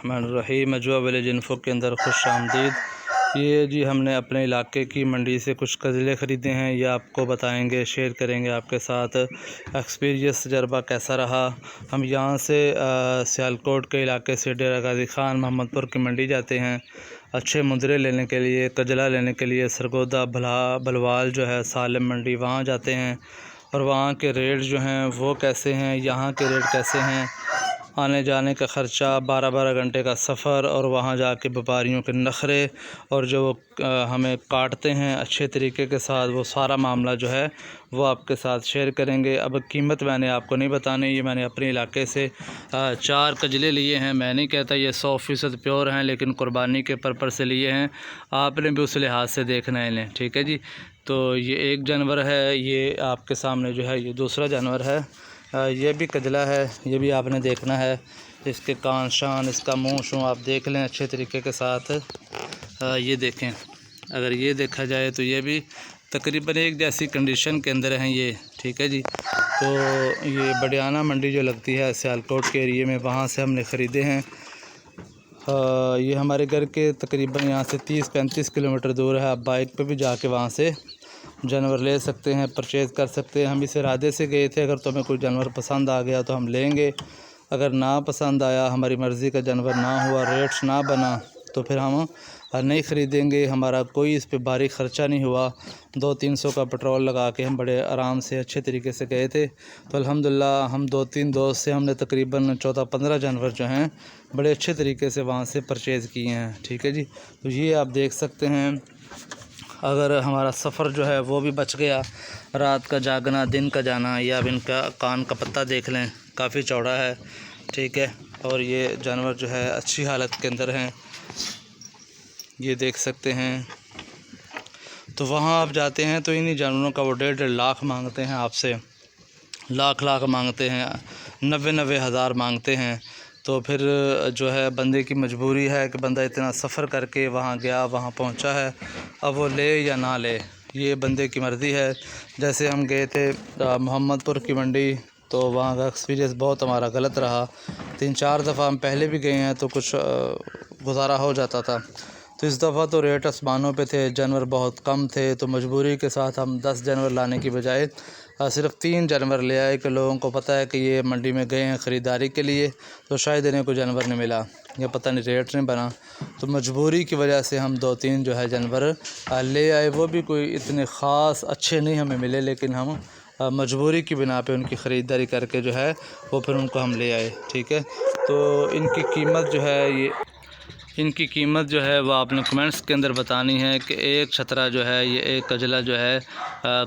बिस्मिल्लाहिर्रहमानिर्रहीम। अजवा village info के अंदर खुश आमदीद। ये जी हमने अपने इलाके की मंडी से कुछ कजले ख़रीदे हैं, ये आपको बताएंगे, शेयर करेंगे आपके साथ एक्सपीरियंस तजर्बा कैसा रहा। हम यहाँ से सियालकोट के इलाके से डेरा गाजी ख़ान मोहम्मदपुर की मंडी जाते हैं अच्छे मुंदरे लेने के लिए, कजला लेने के लिए। सरगोदा बलवाल जो है सालिम मंडी, वहाँ जाते हैं और वहाँ के रेट जो हैं वो कैसे हैं, यहाँ के रेट कैसे हैं। आने जाने का ख़र्चा, 12-12 घंटे का सफ़र और वहाँ जाके व्यापारियों के नखरे और जो हमें काटते हैं अच्छे तरीके के साथ, वो सारा मामला जो है वो आपके साथ शेयर करेंगे। अब कीमत मैंने आपको नहीं बतानी, ये मैंने अपने इलाके से 4 कजले लिए हैं। मैं नहीं कहता ये 100% प्योर हैं, लेकिन कुर्बानी के पर्पज़ से लिए हैं। आपने भी उस लिहाज से देखना है इन्हें, ठीक है जी। तो ये एक जानवर है, ये आपके सामने जो है ये दूसरा जानवर है। ये भी कजला है, ये भी आपने देखना है। इसके कान शान, इसका मुँह शूँ आप देख लें अच्छे तरीके के साथ। ये देखें, अगर ये देखा जाए तो ये भी तकरीबन एक जैसी कंडीशन के अंदर हैं ये, ठीक है जी। तो ये बडियाना मंडी जो लगती है सियालकोट के एरिए में, वहाँ से हमने ख़रीदे हैं। ये हमारे घर के तकरीबन यहाँ से 30-35 किलोमीटर दूर है। आप बाइक पे भी जाके वहाँ से जानवर ले सकते हैं, परचेज़ कर सकते हैं। हम इस इरादे से गए थे, अगर तुम्हें कोई जानवर पसंद आ गया तो हम लेंगे, अगर ना पसंद आया, हमारी मर्ज़ी का जानवर ना हुआ, रेट्स ना बना, तो फिर हम नहीं ख़रीदेंगे। हमारा कोई इस पे भारी ख़र्चा नहीं हुआ। 200-300 का पेट्रोल लगा के हम बड़े आराम से अच्छे तरीके से गए थे। तो अल्हम्दुलिल्लाह हम 2-3 दोस्त से हमने तकरीबन 14-15 जानवर जो हैं बड़े अच्छे तरीके से वहाँ से परचेज़ किए हैं, ठीक है जी। तो ये आप देख सकते हैं, अगर हमारा सफ़र जो है वो भी बच गया, रात का जागना, दिन का जाना। या अब इनका कान का पत्ता देख लें, काफ़ी चौड़ा है, ठीक है। और ये जानवर जो है अच्छी हालत के अंदर हैं, ये देख सकते हैं। तो वहाँ आप जाते हैं तो इन्हीं जानवरों का वो 1.5 लाख मांगते हैं आपसे, लाख मांगते हैं, 90 हज़ार मांगते हैं। तो फिर जो है बंदे की मजबूरी है कि बंदा इतना सफ़र करके वहाँ गया, वहाँ पहुँचा है, अब वो ले या ना ले, ये बंदे की मर्ज़ी है। जैसे हम गए थे मोहम्मदपुर की मंडी, तो वहाँ का एक्सपीरियंस बहुत हमारा गलत रहा। 3-4 दफ़ा हम पहले भी गए हैं तो कुछ गुजारा हो जाता था। तो इस दफ़ा तो रेट आसमानों पे थे, जानवर बहुत कम थे। तो मजबूरी के साथ हम 10 जानवर लाने की बजाय सिर्फ़ 3 जानवर ले आए कि लोगों को पता है कि ये मंडी में गए हैं ख़रीदारी के लिए, तो शायद इन्हें कोई जानवर नहीं मिला या पता नहीं रेट नहीं बना। तो मजबूरी की वजह से हम 2-3 जो है जानवर ले आए। वो भी कोई इतने ख़ास अच्छे नहीं हमें मिले, लेकिन हम मजबूरी की बिना पे उनकी ख़रीदारी करके जो है वो फिर उनको हम ले आए, ठीक है। तो इनकी कीमत जो है वो आपने कमेंट्स के अंदर बतानी है कि एक छतरा जो है, ये एक कजला जो है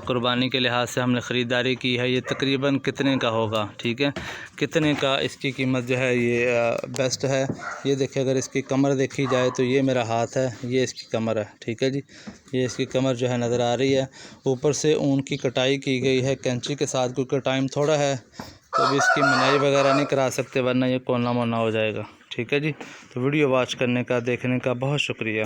कुर्बानी के लिहाज से हमने ख़रीदारी की है, ये तकरीबन कितने का होगा, ठीक है, कितने का इसकी कीमत जो है ये बेस्ट है। ये देखिए, अगर इसकी कमर देखी जाए तो ये मेरा हाथ है, ये इसकी कमर है, ठीक है जी। ये इसकी कमर जो है नज़र आ रही है। ऊपर से ऊन की कटाई की गई है कैंची के साथ, क्योंकि टाइम थोड़ा है तो अभी इसकी मनाई वगैरह नहीं करा सकते, वरना ये कोना मोना हो जाएगा, ठीक है जी। तो वीडियो वॉच करने का, देखने का बहुत शुक्रिया।